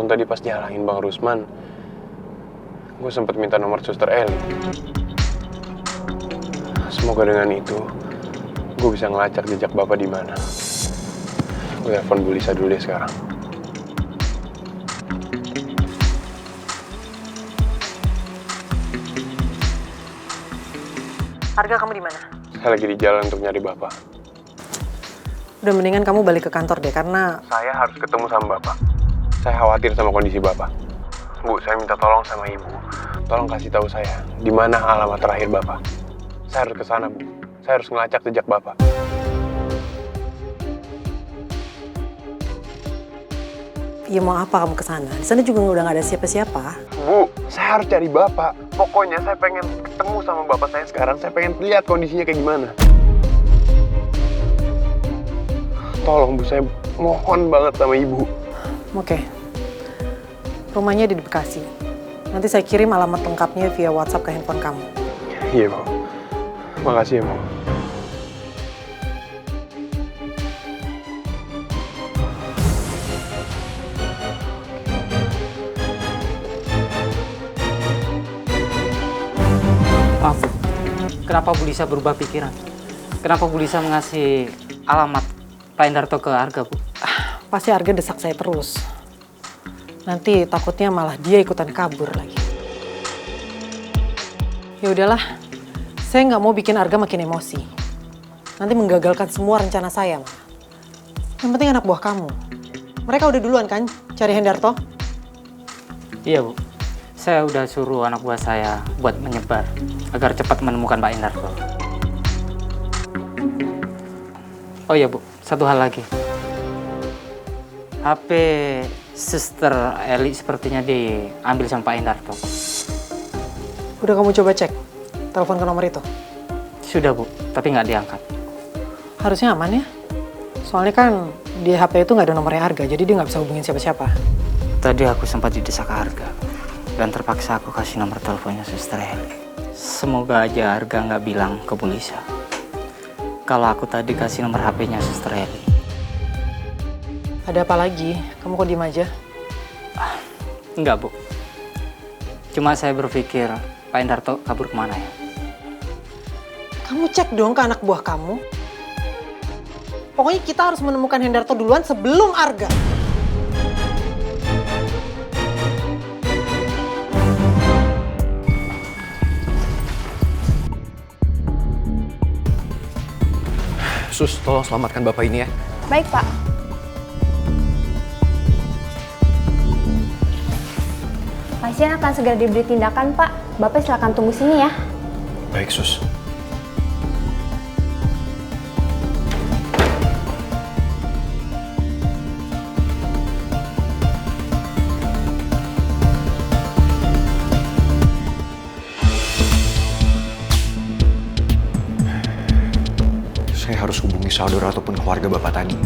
tadi pas nyalahin Bang Rusman, gue sempat minta nomor Suster Eli. Semoga dengan itu gue bisa ngelacak jejak Bapak di mana. Gue telepon Bu Lisa dulu deh sekarang. Arga, kamu di mana? Saya lagi di jalan untuk nyari Bapak. Udah mendingan kamu balik ke kantor deh, karena Saya harus ketemu sama Bapak. Saya khawatir sama kondisi Bapak. Bu, saya minta tolong sama Ibu. Tolong kasih tahu saya di mana alamat terakhir Bapak. Saya harus ke sana, Bu. Saya harus ngelacak jejak Bapak. ya mau apa kamu ke sana? Di sana juga udah nggak ada siapa-siapa. Bu, saya harus cari Bapak. Pokoknya saya pengen ketemu sama Bapak saya sekarang. Saya pengen lihat kondisinya kayak gimana. Tolong Bu, saya mohon banget sama Ibu. Oke. Rumahnya di Bekasi. Nanti saya kirim alamat lengkapnya via WhatsApp ke handphone kamu. Iya, Bu. Makasih ya, Bu. Maaf, kenapa Bu Lisa berubah pikiran? Kenapa Bu Lisa mengasih alamat Pak Endarto ke Arga, Bu? Pasti Arga desak saya terus. Nanti takutnya malah dia ikutan kabur lagi. Ya udahlah, saya nggak mau bikin Arga makin emosi. Nanti menggagalkan semua rencana saya, Ma. Yang penting anak buah kamu. Mereka udah duluan kan cari Hendarto? Iya, Bu. Saya udah suruh anak buah saya buat menyebar agar cepat menemukan Pak Endarto. Oh iya, Bu. Satu hal lagi. HP Suster Eli sepertinya diambil sama Pak Endarto. Udah kamu coba cek telepon ke nomor itu? Sudah, Bu. Tapi nggak diangkat. Harusnya aman ya. Soalnya kan di HP itu nggak ada nomornya Arga, jadi dia nggak bisa hubungin siapa-siapa. Tadi aku sempat didesak Arga. Dan terpaksa aku kasih nomor teleponnya Suster Eli. Semoga aja Arga nggak bilang ke Bu Lisa kalau aku tadi kasih nomor HP-nya Suster Eli. Ada apa lagi? Kamu kok diem aja? Enggak, Bu. Cuma saya berpikir Pak Endarto kabur kemana ya? Kamu cek dong ke anak buah kamu. Pokoknya kita harus menemukan Hendarto duluan sebelum Arga. Sus, tolong selamatkan Bapak ini ya. Baik, Pak. Pasien akan segera diberi tindakan, Pak. Bapak silakan tunggu sini ya. Baik, Sus. Saya harus hubungi saudara ataupun keluarga Bapak tadi.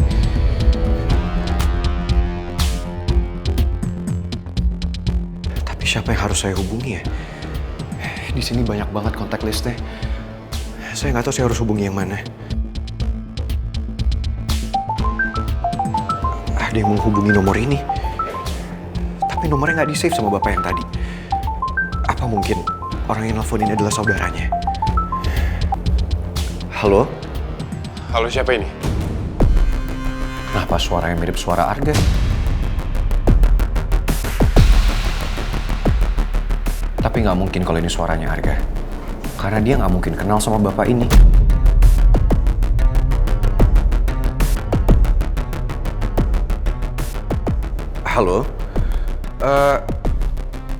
Tapi siapa yang harus saya hubungi ya? Di sini banyak banget kontak listnya. Saya nggak tahu saya harus hubungi yang mana. Ada yang menghubungi nomor ini. Tapi nomornya nggak di-save sama Bapak yang tadi. Apa mungkin orang yang nelfon ini adalah saudaranya? Halo? Halo, siapa ini? Kenapa suaranya mirip suara Arga? Tapi nggak mungkin kalau ini suaranya Arga. Karena dia nggak mungkin kenal sama bapak ini. Halo?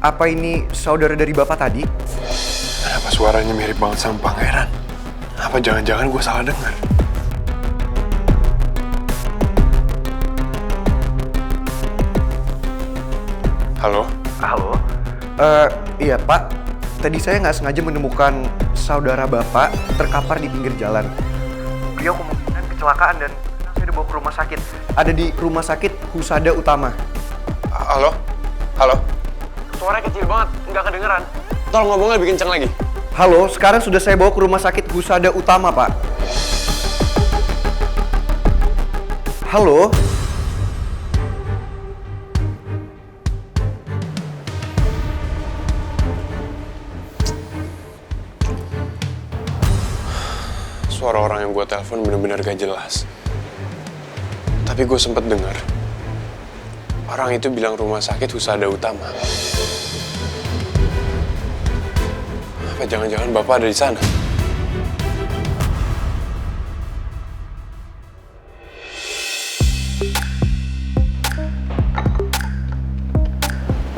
Apa ini saudara dari bapak tadi? Kenapa suaranya mirip banget sama Pangeran? Apa jangan-jangan gue salah dengar? Halo? Halo? Iya Pak, tadi saya nggak sengaja menemukan saudara Bapak terkapar di pinggir jalan. Beliau kemungkinan kecelakaan dan saya dibawa ke rumah sakit. Ada di rumah sakit Husada Utama. Halo? Halo? Suaranya kecil banget, nggak kedengeran. Tolong ngomongnya lebih kenceng lagi. Halo, sekarang sudah saya bawa ke rumah sakit Husada Utama, Pak. Halo? suara orang yang gue telepon bener-bener gak jelas. Tapi gue sempet dengar orang itu bilang rumah sakit Husada Utama. Apa jangan-jangan bapak ada di sana?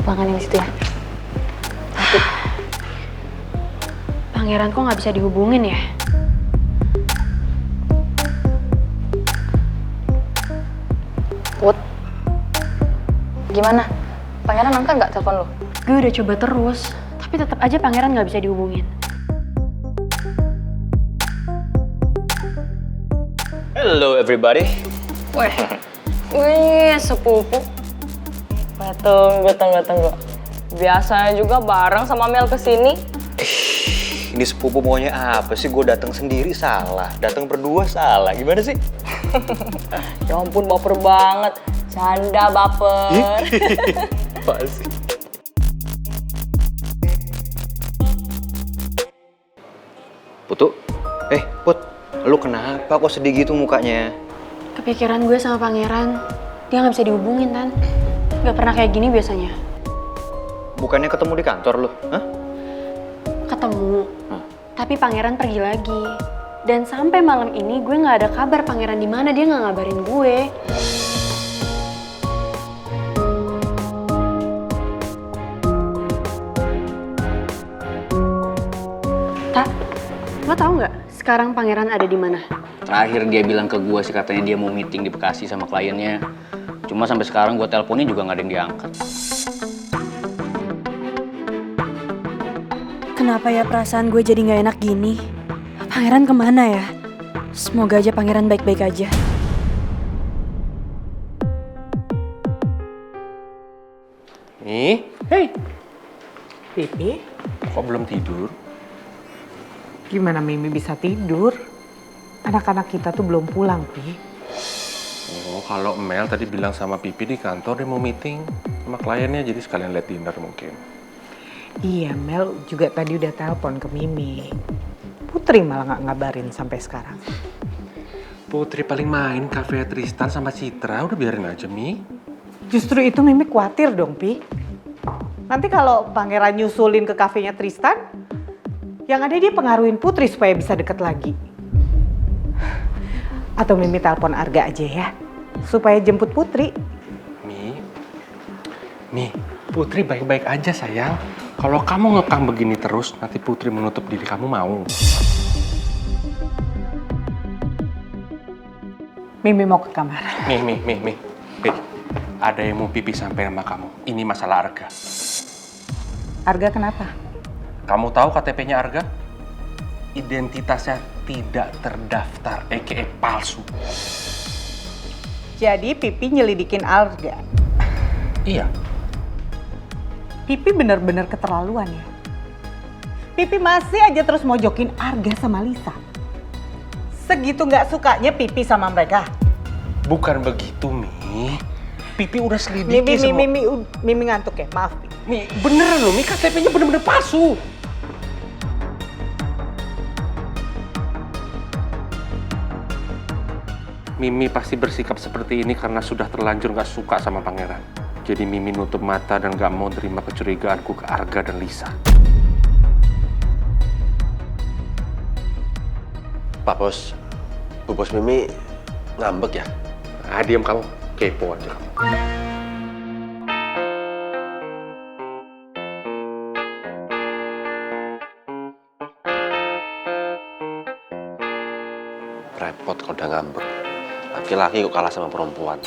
Makan yang situ ya. Satu. Pangeran kok nggak bisa dihubungin ya? Put, gimana? Pangeran angkat nggak telepon lo? Gue udah coba terus, tapi tetap aja pangeran nggak bisa dihubungin. Hello everybody. Wih, sepupu. Tunggu. Biasanya juga bareng sama Mel kesini. Ini sepupu maunya apa sih? Gue datang sendiri salah, datang berdua salah. Gimana sih? Ya ampun, baper banget. Canda baper. Apa sih? Putu, Put, lu kenapa kok sedih gitu mukanya? Kepikiran gue sama pangeran, dia nggak bisa dihubungin Tan. Nggak pernah kayak gini biasanya. Bukannya ketemu di kantor lu? Hah? Ketemu, tapi pangeran pergi lagi. Dan sampai malam ini gue nggak ada kabar pangeran di mana, dia nggak ngabarin gue. Tak, lo tau nggak sekarang pangeran ada di mana? Terakhir dia bilang ke gue sih katanya dia mau meeting di Bekasi sama kliennya. Cuma sampai sekarang gue teleponnya juga nggak ada yang diangkat. Kenapa ya perasaan gue jadi nggak enak gini? Pangeran kemana ya? Semoga aja pangeran baik-baik aja. Nih, Hei, Pipi, kok belum tidur? gimana Mimi bisa tidur? Anak-anak kita tuh belum pulang, Pi. Oh, kalau Mel tadi bilang sama Pipi di kantor dia mau meeting sama kliennya, jadi sekalian lihat dinner mungkin. Iya, Mel juga tadi udah telepon ke Mimi. Putri malah nggak ngabarin sampai sekarang. Putri paling main kafe Tristan sama Citra, udah biarin aja, Mi. Justru itu Mimi khawatir dong, Pi. Nanti kalau pangeran nyusulin ke kafenya Tristan, yang ada dia pengaruhin Putri supaya bisa deket lagi. Atau Mimi telepon Arga aja ya, supaya jemput Putri. Mi, Putri baik-baik aja sayang. Kalau kamu ngekang begini terus, nanti Putri menutup diri, kamu mau? Mimi mau ke kamar. Mi. Ada yang mau Pipi sampai sama kamu. Ini masalah Arga. Arga kenapa? Kamu tahu KTP-nya Arga? Identitasnya tidak terdaftar, aka palsu. Jadi Pipi nyelidikin Arga. Iya. Pipi bener-bener keterlaluan ya. Pipi masih aja terus mojokin Arga sama Lisa. Segitu nggak sukanya Pipi sama mereka. Bukan begitu, Mi. Pipi udah selidiki semua. Mimi ngantuk ya, maaf Pi. Mi, beneran loh, Mi, KTP-nya bener-bener palsu. Mimi pasti bersikap seperti ini karena sudah terlanjur gak suka sama pangeran. Jadi Mimi nutup mata dan gak mau terima kecurigaanku ke Arga dan Lisa. Pak Bos, Bu Bos Mimi ngambek ya? Ah, diam kamu. Kepo aja kamu. Repot kalau udah ngambek. Laki-laki kok kalah sama perempuan.